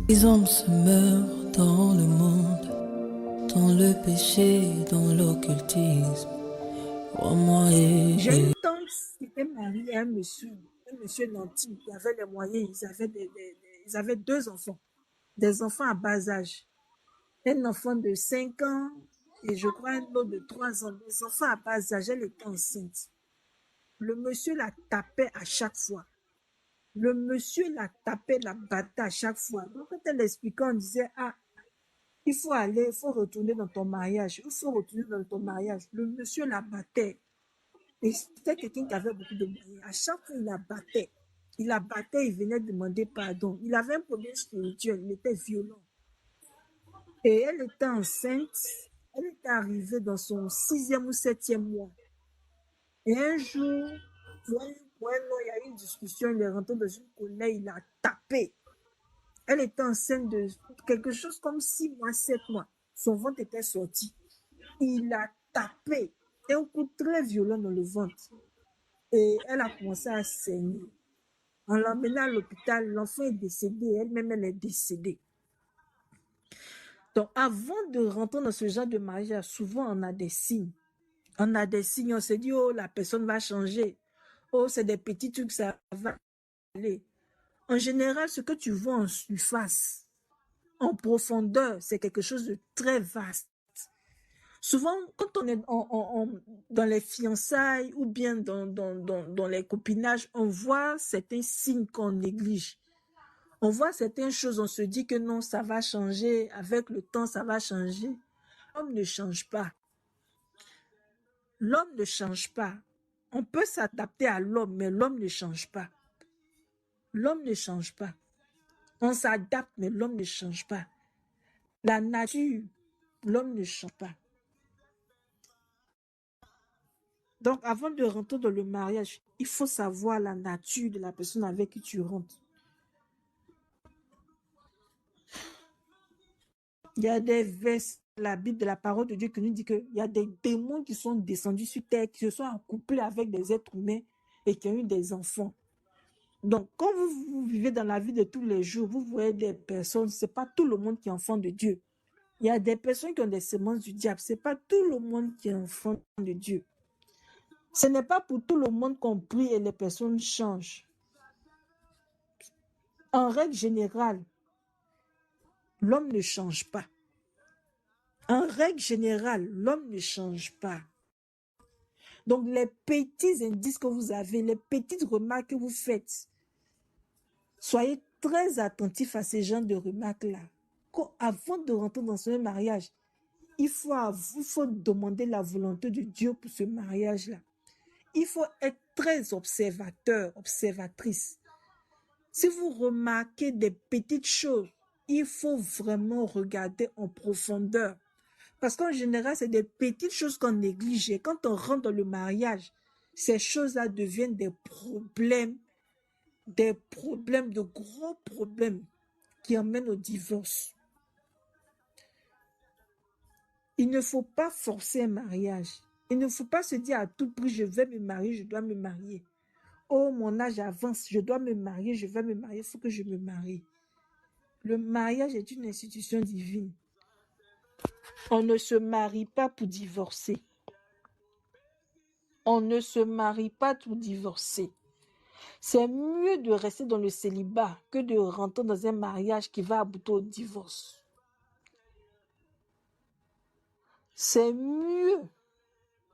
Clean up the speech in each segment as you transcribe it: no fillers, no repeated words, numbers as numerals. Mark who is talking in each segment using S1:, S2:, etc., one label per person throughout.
S1: Les hommes se meurent dans le monde, dans le péché, dans l'occultisme. Crois-moi
S2: J'ai une tante qui était mariée à un monsieur nanti, qui avait les moyens, ils avaient deux enfants, des enfants à bas âge. Un enfant de 5 ans et je crois un autre de 3 ans. Des enfants à bas âge, elle était enceinte. Le monsieur la tapait à chaque fois. Le monsieur la tapait, la battait à chaque fois. Donc, quand elle expliquait, on disait, ah, il faut aller, il faut retourner dans ton mariage. Il faut retourner dans ton mariage. Le monsieur la battait. Et c'était quelqu'un qui avait beaucoup de moyens. À chaque fois, il la battait. Il la battait, il venait demander pardon. Il avait un problème spirituel, il était violent. Et elle était enceinte. Elle était arrivée dans son 6e ou 7e mois. Et un jour, pour un an, il y a eu une discussion, il est rentré dans une colère, il a tapé. Elle était enceinte de quelque chose comme 6 mois, 7 mois. Son ventre était sorti. Il a tapé. Un coup très violent dans le ventre. Et elle a commencé à saigner. On l'a emmenée à l'hôpital, l'enfant est décédé, elle-même elle est décédée. Donc avant de rentrer dans ce genre de mariage, souvent on a des signes. On a des signes, on se dit, oh, la personne va changer. Oh, c'est des petits trucs, ça va aller. En général, ce que tu vois en surface, en profondeur, c'est quelque chose de très vaste. Souvent, quand on est dans les fiançailles ou bien dans les copinages, on voit certains signes qu'on néglige. On voit certaines choses, on se dit que non, ça va changer, avec le temps, ça va changer. L'homme ne change pas. L'homme ne change pas. On peut s'adapter à l'homme, mais l'homme ne change pas. L'homme ne change pas. On s'adapte, mais l'homme ne change pas. La nature, l'homme ne change pas. Donc, avant de rentrer dans le mariage, il faut savoir la nature de la personne avec qui tu rentres. Il y a des versets de la Bible, de la parole de Dieu qui nous dit qu'il y a des démons qui sont descendus sur terre, qui se sont accouplés avec des êtres humains et qui ont eu des enfants. Donc, quand vous vivez dans la vie de tous les jours, vous voyez des personnes, ce n'est pas tout le monde qui est enfant de Dieu. Il y a des personnes qui ont des semences du diable. Ce n'est pas tout le monde qui est enfant de Dieu. Ce n'est pas pour tout le monde qu'on prie et les personnes changent. En règle générale, l'homme ne change pas. En règle générale, l'homme ne change pas. Donc, les petits indices que vous avez, les petites remarques que vous faites, soyez très attentifs à ces genres de remarques-là. Avant de rentrer dans ce mariage, il faut demander la volonté de Dieu pour ce mariage-là. Il faut être très observateur, observatrice. Si vous remarquez des petites choses, il faut vraiment regarder en profondeur. Parce qu'en général, c'est des petites choses qu'on néglige. Et quand on rentre dans le mariage, ces choses-là deviennent des problèmes, de gros problèmes qui emmènent au divorce. Il ne faut pas forcer un mariage. Il ne faut pas se dire à tout prix, je vais me marier, je dois me marier. Oh, mon âge avance, je dois me marier, je vais me marier, il faut que je me marie. Le mariage est une institution divine. On ne se marie pas pour divorcer. On ne se marie pas pour divorcer. C'est mieux de rester dans le célibat que de rentrer dans un mariage qui va aboutir au divorce. C'est mieux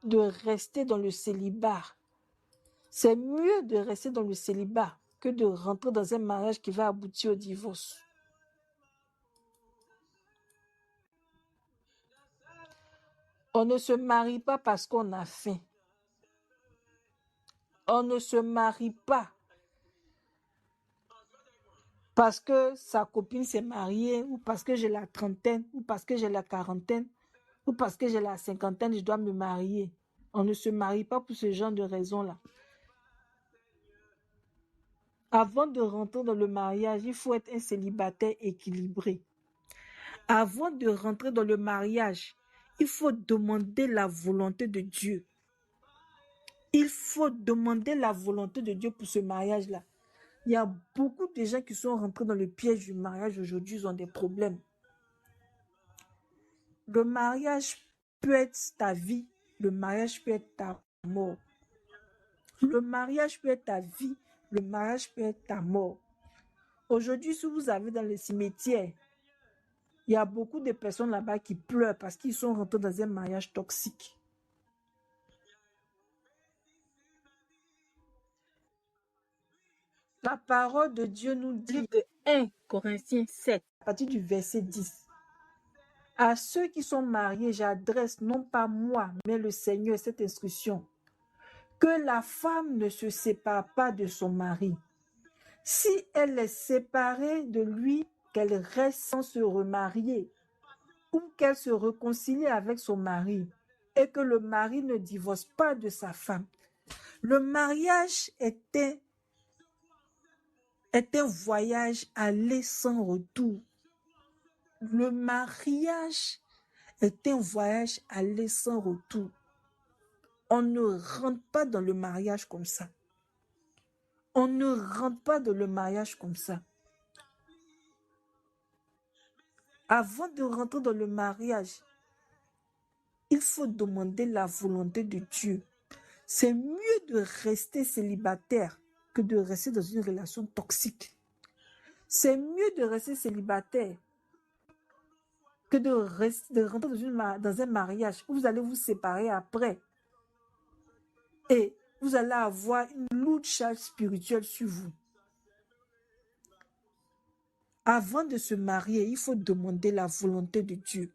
S2: de rester dans le célibat. C'est mieux de rester dans le célibat que de rentrer dans un mariage qui va aboutir au divorce. On ne se marie pas parce qu'on a faim. On ne se marie pas parce que sa copine s'est mariée ou parce que j'ai la trentaine ou parce que j'ai la quarantaine ou parce que j'ai la cinquantaine, je dois me marier. On ne se marie pas pour ce genre de raisons-là. Avant de rentrer dans le mariage, il faut être un célibataire équilibré. Avant de rentrer dans le mariage, il faut demander la volonté de Dieu. Il faut demander la volonté de Dieu pour ce mariage-là. Il y a beaucoup de gens qui sont rentrés dans le piège du mariage aujourd'hui, ils ont des problèmes. Le mariage peut être ta vie, le mariage peut être ta mort. Le mariage peut être ta vie, le mariage peut être ta mort. Aujourd'hui, si vous avez dans les cimetières, il y a beaucoup de personnes là-bas qui pleurent parce qu'ils sont rentrés dans un mariage toxique. La parole de Dieu nous dit,
S3: De 1 Corinthiens 7.
S2: à partir du verset 10, à ceux qui sont mariés, j'adresse non pas moi, mais le Seigneur cette instruction, que la femme ne se sépare pas de son mari. Si elle est séparée de lui, qu'elle reste sans se remarier, ou qu'elle se réconcilie avec son mari, et que le mari ne divorce pas de sa femme. Le mariage est un voyage aller sans retour. Le mariage est un voyage aller sans retour. On ne rentre pas dans le mariage comme ça. On ne rentre pas dans le mariage comme ça. Avant de rentrer dans le mariage, il faut demander la volonté de Dieu. C'est mieux de rester célibataire que de rester dans une relation toxique. C'est mieux de rester célibataire que de rentrer dans un mariage où vous allez vous séparer après. Et vous allez avoir une lourde charge spirituelle sur vous. Avant de se marier, il faut demander la volonté de Dieu.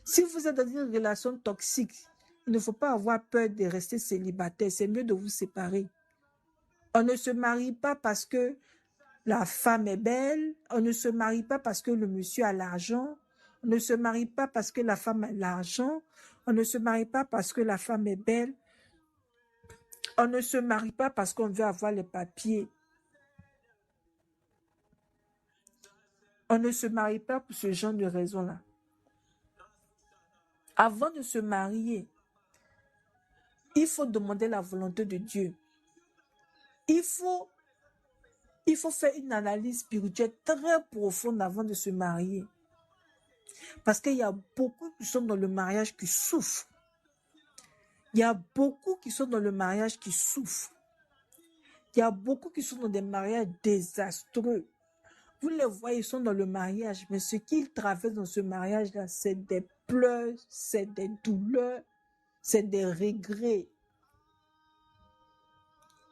S2: Si vous êtes dans une relation toxique, il ne faut pas avoir peur de rester célibataire. C'est mieux de vous séparer. On ne se marie pas parce que la femme est belle. On ne se marie pas parce que le monsieur a l'argent. On ne se marie pas parce que la femme a l'argent. On ne se marie pas parce que la femme est belle. On ne se marie pas parce qu'on veut avoir les papiers. On ne se marie pas pour ce genre de raisons-là. Avant de se marier, il faut demander la volonté de Dieu. Il faut faire une analyse spirituelle très profonde avant de se marier. Parce qu'il y a beaucoup qui sont dans le mariage qui souffrent. Il y a beaucoup qui sont dans le mariage qui souffrent. Il y a beaucoup qui sont dans des mariages désastreux. Vous les voyez, ils sont dans le mariage, mais ce qu'ils traversent dans ce mariage-là, c'est des pleurs, c'est des douleurs, c'est des regrets.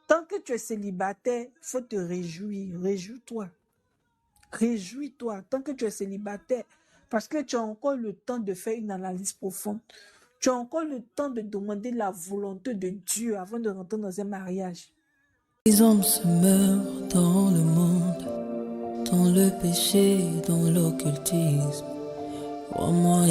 S2: Tant que tu es célibataire, il faut te réjouir. Réjouis-toi. Réjouis-toi tant que tu es célibataire, parce que tu as encore le temps de faire une analyse profonde. Tu as encore le temps de demander la volonté de Dieu avant de rentrer dans un mariage.
S1: Les hommes se meurent dans le monde, dans le péché, dans l'occultisme. Crois-moi,